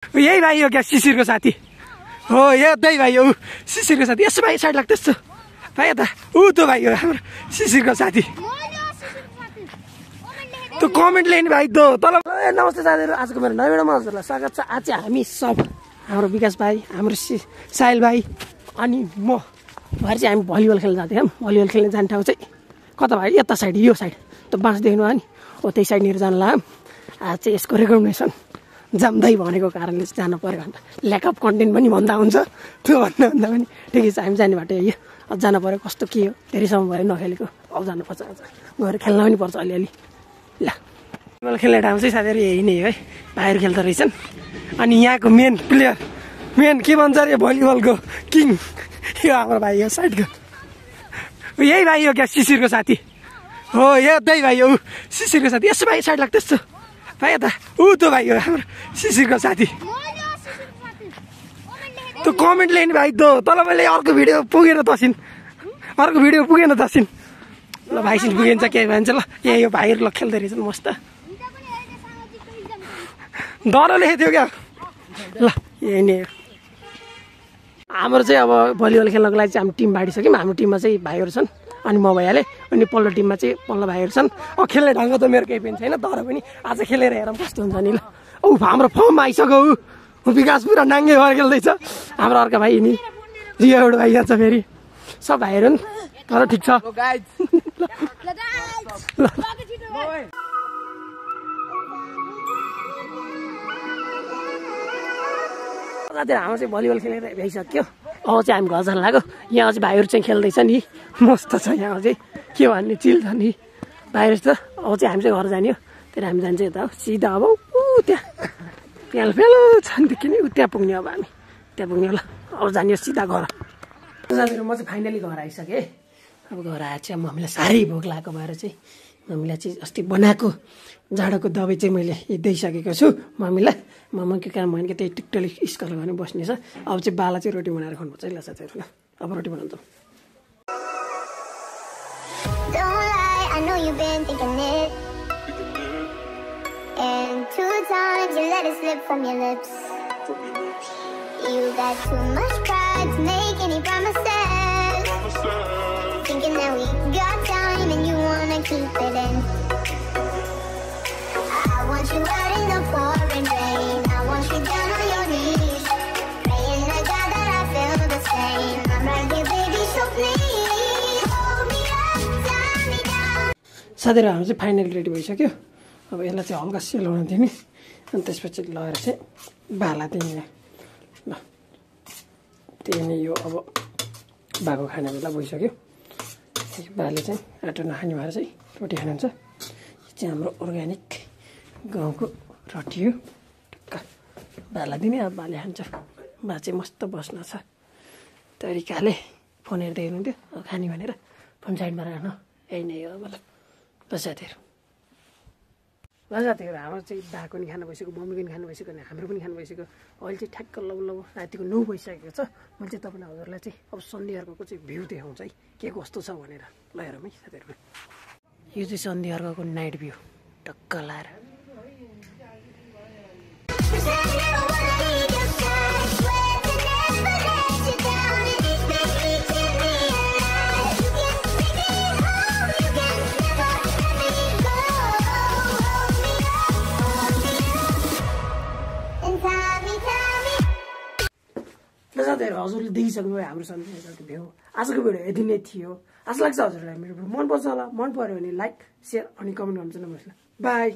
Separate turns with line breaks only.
यही भाइ हो क्या शिशिरको साथी हो यतै भाइ हो शिशिरको साथी यसो भाइ साइड लाग्छ त्यस्तो भाइ यता त्यो भाइ हो हाम्रो शिशिरको साथी त्यो कमेन्ट लेख्ने भाइ त तल नमस्ते साथीहरू आजको मेरो नयाँ भिडियोमा हजुरलाई स्वागत छ। आज चाहिँ हामी सब हाम्रो विकास भाइ हाम्रो साहिल भाइ अनि म भएर चाहिँ हामी भलिबल खेल्न जाँदैछौँ। भलिबल खेल्न जाने ठाउँ चाहिँ कता भाइ यता साइड यो साइड त बाँस देख्नु भयो नि हो त्यही साइडनिर जानु लाग्यौँ। आज चाहिँ यसको रेकमेन्डेसन जाम्दै भनेको कारणले चाहिँ जानु पऱ्यो भनेर ल्याक अफ कन्टेन्ट पनि भन्दा हुन्छ त्यो भन्दा पनि ठिकै छ हामी जाने बाटो यही अब जानु पऱ्यो। कस्तो के हो धेरै समय भयो नखेलेको अब जानुपर्छ आज गएर खेल्न पनि पर्छ अलिअलि। ल भलिबल खेल्ने ठाउँ चाहिँ साथीहरू यही नै है भाइहरू खेल्दो रहेछन्। अनि यहाँको मेन प्लेयर मेन के भन्छ अरे भलिबलको किङ यो हाम्रो भाइ हो साइडको यही भाइ हो क्या शिशिरको साथी हो यतै भाइ हो शिशिरको साथी यसो भाइ साइड लाग्छ त्यस्तो भाइ यता त्यो भाइ हो हाम्रो शिशिरको साथी त्यो कमेन्ट लेख्ने भाइ त तल मैले अर्को भिडियो पुगेन तसिन अर्को भिडियो पुगेन तसिन ल भाइसिन पुगेन्छ के भन्छ ल यही हो भाइहरू ल खेल्दै रहेछन् मस्त डर लेखेको थियो क्या ल यही नै हो। हाम्रो चाहिँ अब भलिबल खेल्नको लागि चाहिँ हामी टिम बाँडिसक्यौँ। हाम्रो टिममा चाहिँ भाइहरू छन् अनि म भइहालेँ अनि पल्लो टिममा चाहिँ पल्लो भाइहरू छन्। खेल्ने ढङ्ग त मेरो केही पनि छैन तर पनि आज खेलेर हेरौँ कस्तो हुन्छ नि ल। हाम्रो फर्ममा आइसक्यो विकास पुरा नाङ्गे भएर खेल्दैछ। हाम्रो अर्को भाइ नि एउटा भाइ यहाँ छ फेरि सब भाइहरू नि तर ठिक छ हाम्रो चाहिँ भलिबल खेलेर भ्याइसक्यो। अब चाहिँ हामी घर जान लाग्यो। यहाँ चाहिँ भाइहरू चाहिँ खेल्दैछ नि मस्त छ यहाँ चाहिँ के भन्ने चिल छ नि भाइहरू त। अब चाहिँ हामी चाहिँ घर जाने हो त्यहाँ हामी जान्छ यता सिधा अब त्यहाँ फेलो छ नि किन त्यहाँ पुग्ने अब हामी त्यहाँ पुग्ने होला अब जाने सिधा घर। साथीहरू म चाहिँ फाइनली घर आइसकेँ। अब घर आएर चाहिँ मम्मीलाई साह्रै भोक लागेको भएर चाहिँ मम्मीलाई चाहिँ अस्ति बनाएको जाडोको दबाई चाहिँ मैले दिइसकेको छु मम्मीलाई। मम्मीको कारण मैले त्यही टिकटली स्कल गर्ने बस्नेछ। अब चाहिँ बाला चाहिँ रोटी बनाएर खुवाउनुपर्छ है ल साथीहरू ल अब रोटी बनाउँछ।
Thinking that we got time and you wanna keep it in. I want you out in the pouring rain. I want you down on your knees, praying to God that I feel the same. I'm right here, baby, so please hold me up, tie me down.
साथीहरू हाम्रो चाहिँ finally ready भइसक्यो। अब यसलाई चाहिँ हल्का सेलाउन दिने अनि त्यसपछि लगेर चाहिँ भाला दिने ल त्यही नै यो। अब भएको खाने बेला भइसक्यो। बाले चाहिँ आटो नखाने भएर चाहिँ रोटी खानुहुन्छ। यो चाहिँ हाम्रो अर्ग्यानिक गाउँको रोटी हो टक्क बाला दिने। अब बाले खान्छ बा चाहिँ मस्त बस्न छ तरिकाले फोन हेर्दै हुनुहुन्थ्यो अब खाने भनेर फोन साइडमा राख्नु यही नै हो। अब ल साथीहरू हाम्रो चाहिँ बाको नि खानु भइसक्यो मम्मीको पनि खानु भइसक्यो अनि हाम्रो पनि खानु भइसक्यो। अहिले चाहिँ ठ्याक्क लौ रातिको 9 बजिसकेको छ। मैले चाहिँ तपाईँलाई हजुरलाई चाहिँ अब सन्धिहर्कको चाहिँ भ्यू देखाउँछ है के कस्तो छ भनेर ल हेरौँ है साथीहरू। यो चाहिँ सन्धिहर्कको नाइट भ्यू टक्क लाएर साथीहरू हजुरले देखिसक्नुभयो हाम्रो सन्धिहर्कको भ्यू। आजको भिडियो यति नै थियो। आशा लाग्छ हजुरलाई मेरो भिडियो मनपर्छ होला। मन पऱ्यो भने लाइक सेयर अनि कमेन्ट गर्नु नबिर्सनु। बाई।